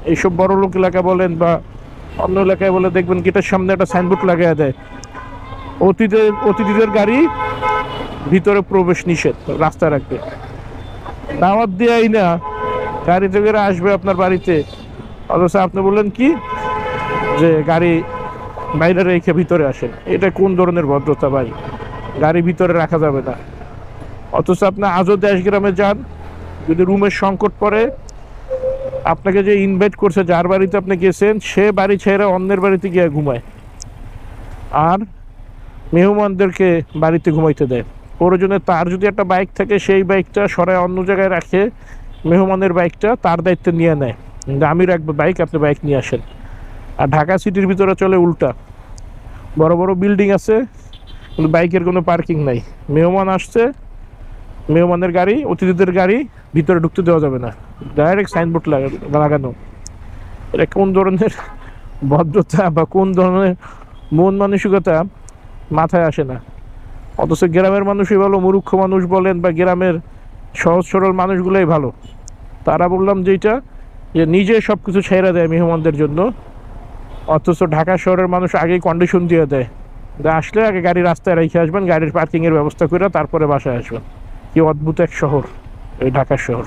এইসব বড় লোক এলাকা বলেন বা অন্য এলাকায় বলে দেখবেন গেটের সামনে একটা সাইনবোর্ড লাগিয়ে দেয়, অতিথিদের গাড়ি ভিতরে প্রবেশ নিষেধ, রাস্তা রাখবে। দাওয়াত দেয়াই না, গাড়ি থেকে আসবে আপনার বাড়িতে, অথচ আপনি বললেন কি যে গাড়ি বাইরে রেখে ভিতরে আসেন। এটা কোন ধরনের ভদ্রতা ভাই? গাড়ি ভিতরে রাখা যাবে না। অথচ আপনি আজও দেশ গ্রামে যান, যদি রুমের সংকট পড়ে, আপনাকে যে ইনভাইট করছে, যার বাড়িতে আপনি গেছেন, সে বাড়ি ছেড়ে অন্যের বাড়িতে গিয়ে ঘুমায়, আর মেহমানদেরকে বাড়িতে ঘুমাইতে দেয়। প্রয়োজনে তার যদি একটা বাইক থাকে, সেই বাইকটা সরায় অন্য জায়গায় রাখে, মেহমানের বাইকটা তার দায়িত্বে নিয়ে নেয়, আমি রাখবো বাইক, আপনি বাইক নিয়ে আসেন। আর ঢাকা সিটির ভিতরে চলে উল্টা, বড় বড় বিল্ডিং আছে কিন্তু বাইকের কোনো পার্কিং নাই। মেহমান আসছে, মেহমানের গাড়ি, অতিথিদের গাড়ি ভিতরে ঢুকতে দেওয়া যাবে না, ডাইরেক্ট সাইনবোর্ড লাগানো। এটা কোন ধরনের ভদ্রতা বা কোন ধরনের মন মানসিকতা মাথায় আসে না। অথচ গ্রামের মানুষই ভালো, মূর্খ মানুষ বলেন বা গ্রামের সহজ সরল মানুষগুলোই ভালো। তারা বললাম যেটা, যে নিজে সব কিছু ছেড়ে দেয় মেহমানদের জন্য, অথচ ঢাকা শহরের মানুষ আগেই কন্ডিশন দিয়ে দেয়, আসলে আগে গাড়ি রাস্তায় রেখে আসবেন, গাড়ির পার্কিংয়ের ব্যবস্থা করে তারপরে বাসায় আসবেন। কি অদ্ভুত এক শহর এই ঢাকা শহর।